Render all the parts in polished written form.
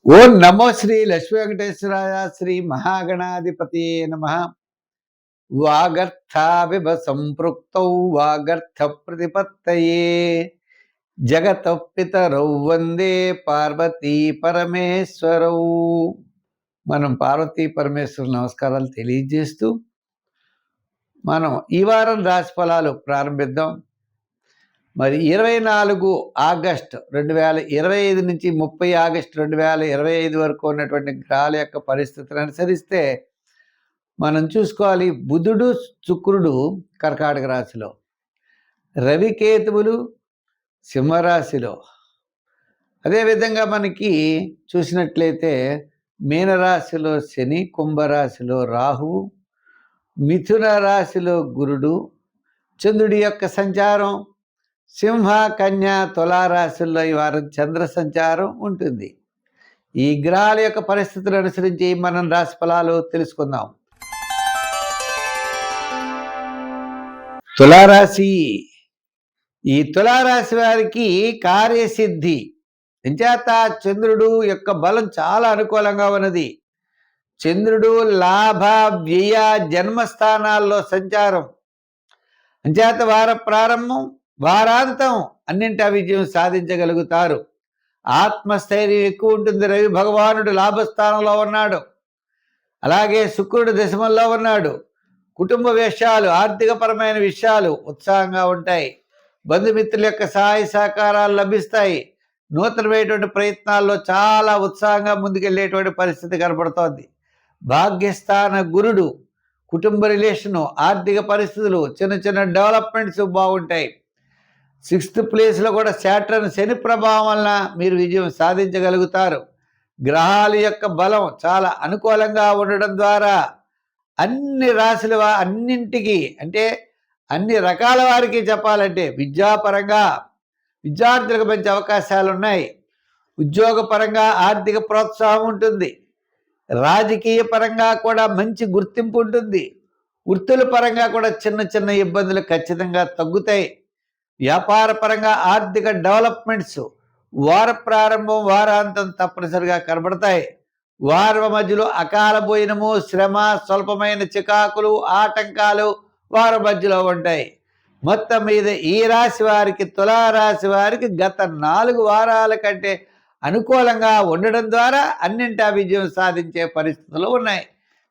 ఓం నమో శ్రీ లక్ష్మీ వెంకటేశ్వరాయ శ్రీ మహాగణాధిపతి నమ. వాగర్థావివ సంపృక్తౌ వాగర్థ ప్రతిపత్తయే జగత పితరౌ వందే పార్వతీ పరమేశ్వరౌ. మనం పార్వతీ పరమేశ్వరు నమస్కారాలు తెలియజేస్తూ మనం ఈ వారం రాశి ఫలాలు ప్రారంభిద్దాం. మరి 24 ఆగస్టు 2025 నుంచి 30 ఆగస్టు 2025 వరకు ఉన్నటువంటి గ్రహాల యొక్క పరిస్థితులను అనుసరిస్తే మనం చూసుకోవాలి. బుధుడు శుక్రుడు కర్కాటక రాశిలో, రవికేతువులు సింహరాశిలో, అదేవిధంగా మనకి చూసినట్లయితే మీనరాశిలో శని, కుంభరాశిలో రాహువు, మిథున రాశిలో గురుడు, చంద్రుడి యొక్క సంచారం సింహ, కన్య, తులారాశుల్లో ఈ వారం చంద్ర సంచారం ఉంటుంది. ఈ గ్రహాల యొక్క పరిస్థితులు అనుసరించి మనం రాశి ఫలాలు తెలుసుకుందాం. తులారాశి. ఈ తులారాశి వారికి కార్యసిద్ధి ఎంచేత చంద్రుడు యొక్క బలం చాలా అనుకూలంగా ఉన్నది. చంద్రుడు లాభ, వ్యయ, జన్మస్థానాల్లో సంచారం అంచేత వార ప్రారంభం, వారాంతం అన్నింటా విజయం సాధించగలుగుతారు. ఆత్మస్థైర్యం ఎక్కువ ఉంటుంది. రవి భగవానుడు లాభస్థానంలో ఉన్నాడు, అలాగే శుక్రుడు దశమంలో ఉన్నాడు. కుటుంబ విషయాలు, ఆర్థికపరమైన విషయాలు ఉత్సాహంగా ఉంటాయి. బంధుమిత్రుల యొక్క సహాయ సహకారాలు లభిస్తాయి. నూతనమైనటువంటి ప్రయత్నాల్లో చాలా ఉత్సాహంగా ముందుకెళ్ళేటువంటి పరిస్థితి కనపడుతోంది. భాగ్యస్థాన గురుడు కుటుంబ రిలేషను, ఆర్థిక పరిస్థితులు, చిన్న చిన్న డెవలప్మెంట్స్ బాగుంటాయి. 6th ప్లేస్లో కూడా శాటర్న్ శని ప్రభావం వలన మీరు విజయం సాధించగలుగుతారు. గ్రహాల యొక్క బలం చాలా అనుకూలంగా ఉండడం ద్వారా అన్ని రాశుల అన్నింటికి, అంటే అన్ని రకాల వారికి చెప్పాలంటే, విద్యాపరంగా విద్యార్థులకు మంచి అవకాశాలు ఉన్నాయి. ఉద్యోగపరంగా ఆర్థిక ప్రోత్సాహం ఉంటుంది. రాజకీయ పరంగా కూడా మంచి గుర్తింపు ఉంటుంది. వృత్తుల పరంగా కూడా చిన్న చిన్న ఇబ్బందులు ఖచ్చితంగా తగ్గుతాయి. వ్యాపార పరంగా ఆర్థిక డెవలప్మెంట్స్ వార ప్రారంభం, వారాంతం తప్పనిసరిగా కనబడతాయి. వారం మధ్యలో అకాల భోజనము, శ్రమ, స్వల్పమైన చికాకులు, ఆటంకాలు వారం మధ్యలో ఉంటాయి. మొత్తం మీద ఈ రాశి వారికి, తులారాశి వారికి గత 4 వారాల కంటే అనుకూలంగా ఉండడం ద్వారా అన్నింటా విజయం సాధించే పరిస్థితులు ఉన్నాయి.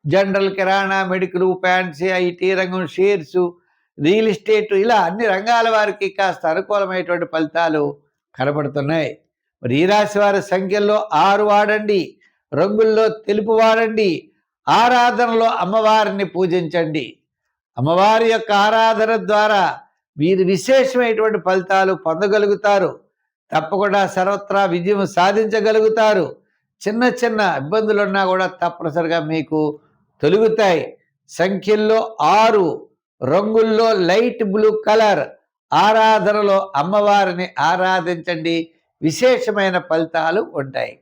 General, kirana, medical, fancy, IT రంగం, షేర్సు, రియల్ ఎస్టేట్, ఇలా అన్ని రంగాల వారికి కాస్త అనుకూలమైనటువంటి ఫలితాలు కనబడుతున్నాయి. మరి ఈ రాశి వారి సంఖ్యల్లో 6 వాడండి, రంగుల్లో తెలుపు వాడండి, ఆరాధనలో అమ్మవారిని పూజించండి. అమ్మవారి యొక్క ఆరాధన ద్వారా వీరు విశేషమైనటువంటి ఫలితాలు పొందగలుగుతారు. తప్పకుండా సర్వత్రా విజయం సాధించగలుగుతారు. చిన్న చిన్న ఇబ్బందులున్నా కూడా తప్పనిసరిగా మీకు తొలుగుతాయి. సంఖ్యల్లో 6, రంగుల్లో లైట్ బ్లూ కలర్, ఆరాధనలో అమ్మవారిని ఆరాధించండి. విశేషమైన ఫలితాలు ఉంటాయి.